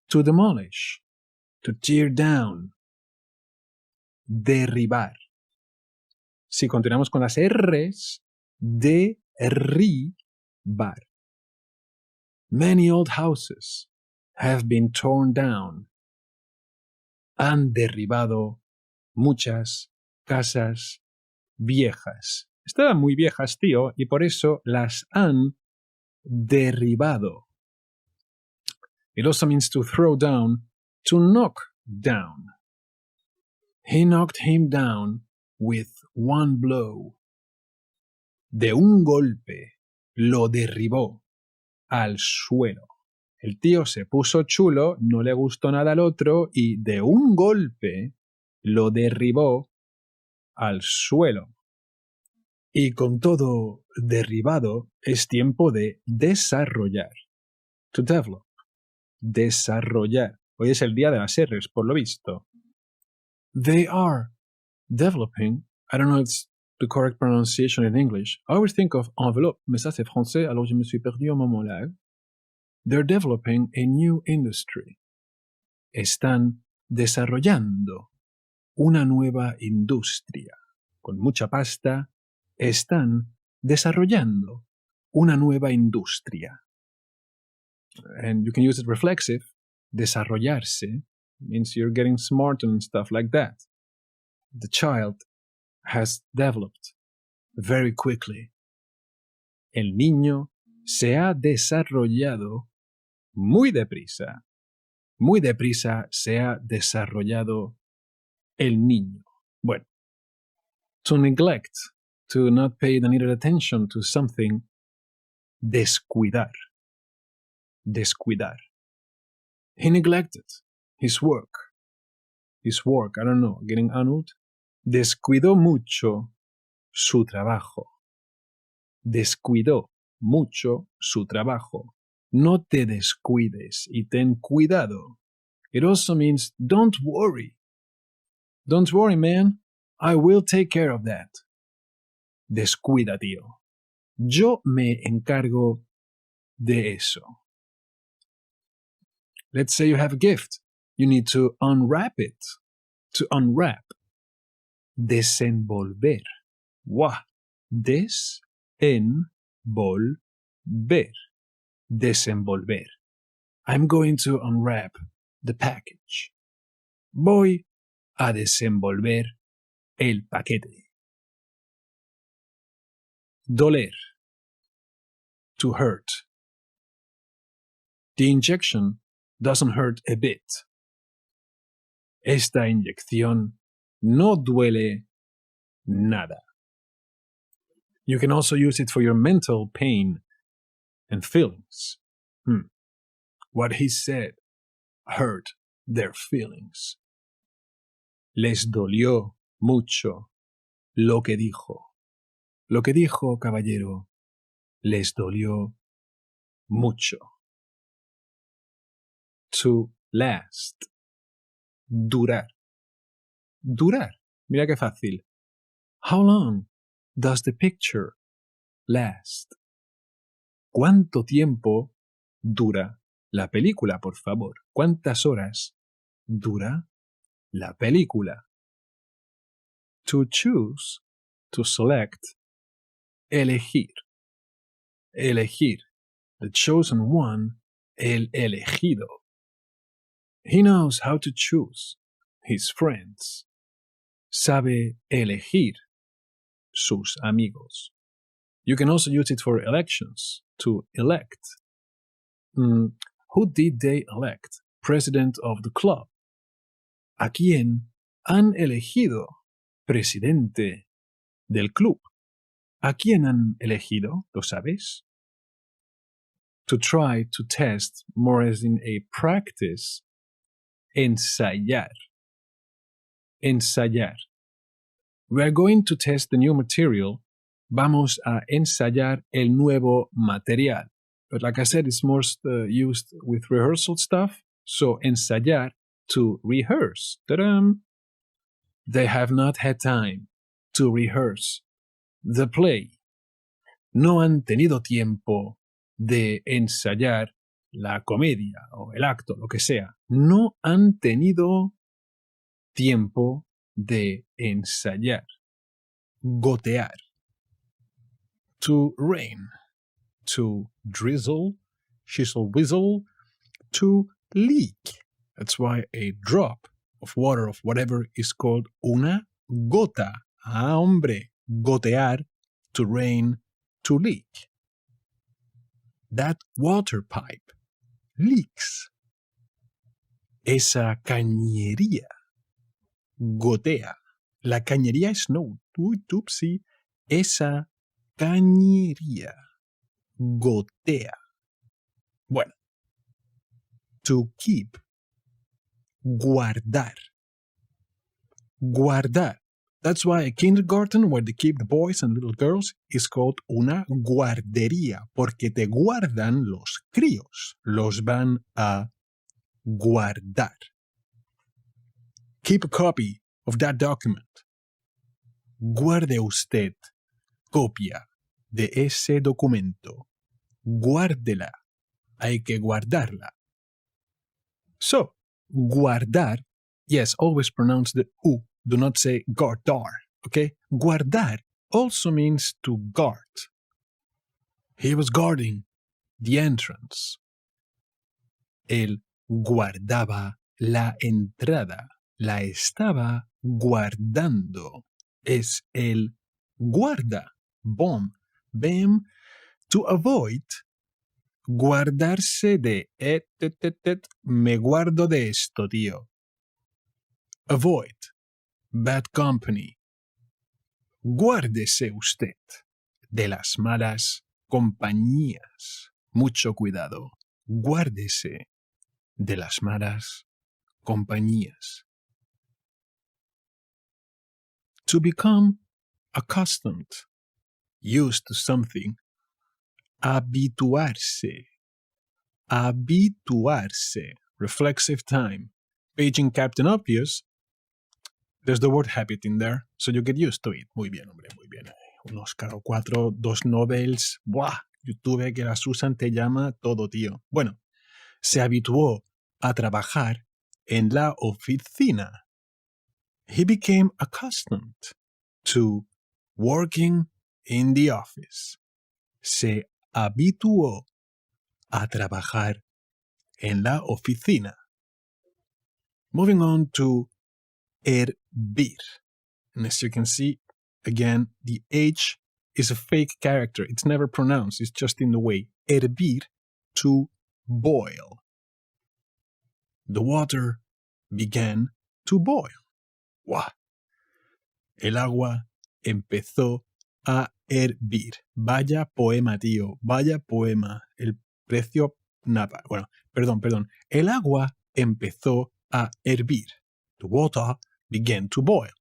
To demolish. To tear down. Derribar. Si continuamos con las R's, derribar. Many old houses have been torn down. Han derribado muchas casas viejas. Estaban muy viejas, tío, y por eso las han derribado. It also means to throw down, to knock down. He knocked him down with one blow. De un golpe lo derribó al suelo. El tío se puso chulo, no le gustó nada al otro y de un golpe lo derribó al suelo. Y con todo derribado es tiempo de desarrollar. To develop. Desarrollar. Hoy es el día de las R's, por lo visto. They are developing. I don't know if it's the correct pronunciation in English. I always think of envelope, mais ça c'est français, alors je me suis perdu un moment là. They're developing a new industry. Están desarrollando una nueva industria. Con mucha pasta, están desarrollando una nueva industria. And you can use it reflexive. Desarrollarse means you're getting smarter and stuff like that. The child has developed very quickly. El niño se ha desarrollado muy deprisa. Muy deprisa se ha desarrollado el niño. Bueno, to neglect, to not pay the needed attention to something, descuidar. Descuidar. He neglected his work. His work, I don't know, getting annulled. Descuidó mucho su trabajo. Descuidó mucho su trabajo. No te descuides y ten cuidado. It also means don't worry. Don't worry, man. I will take care of that. Descuida, tío. Yo me encargo de eso. Let's say you have a gift. You need to unwrap it. To unwrap. Desenvolver. Wow. Desenvolver. Desenvolver. I'm going to unwrap the package. Voy a desenvolver el paquete. Doler. To hurt. The injection doesn't hurt a bit. Esta inyección no duele nada. You can also use it for your mental pain and feelings. What he said hurt their feelings. Les dolió mucho lo que dijo. Lo que dijo, caballero, les dolió mucho. To last. Durar. Durar. Mira qué fácil. How long does the picture last? ¿Cuánto tiempo dura la película, por favor? ¿Cuántas horas dura la película? To choose, to select, elegir. Elegir. The chosen one, el elegido. He knows how to choose his friends. Sabe elegir sus amigos. You can also use it for elections, to elect. Who did they elect? President of the club. ¿A quién han elegido presidente del club? ¿A quién han elegido? ¿Lo sabes? To try, to test, more as in a practice. Ensayar. Ensayar. We are going to test the new material. Vamos a ensayar el nuevo material. But like I said, it's most used with rehearsal stuff. So ensayar, to rehearse. Ta-da! They have not had time to rehearse the play. No han tenido tiempo de ensayar la comedia o el acto, lo que sea, no han tenido tiempo de ensayar. Gotear. To rain. To drizzle, shizzle, whizzle. To leak. That's why a drop of water of whatever is called una gota. Ah, hombre. Gotear. To rain. To leak. That water pipe leaks. Esa cañería gotea. La cañería es no. Uy, tupsi. Esa cañería gotea. Bueno. To keep. Guardar. Guardar. That's why a kindergarten where they keep the boys and little girls is called una guardería, porque te guardan los críos, los van a guardar. Keep a copy of that document. Guarde usted copia de ese documento. Guárdela. Hay que guardarla. So, guardar, yes, always pronounce the U. Do not say guardar, okay? Guardar also means to guard. He was guarding the entrance. Él guardaba la entrada. La estaba guardando. Es el guarda. Bom. Bem. To avoid. Guardarse de. Me guardo de esto, tío. Avoid. Bad company. Guárdese usted de las malas compañías. Mucho cuidado. Guárdese de las malas compañías. To become accustomed, used to something. Habituarse. Habituarse. Reflexive time. Paging Captain Obvious. There's the word habit in there, so you get used to it. Muy bien, hombre, muy bien. Un Oscar o 4, 2 novels. ¡Buah! YouTube que las usan te llama todo, tío. Bueno, se habituó a trabajar en la oficina. He became accustomed to working in the office. Se habituó a trabajar en la oficina. Moving on to hervir. And as you can see, again, the H is a fake character. It's never pronounced. It's just in the way. Hervir, to boil. The water began to boil. ¡Wow! El agua empezó a hervir. Vaya poema, tío. Vaya poema. El precio... nada. Bueno, perdón. El agua empezó a hervir. The water began to boil.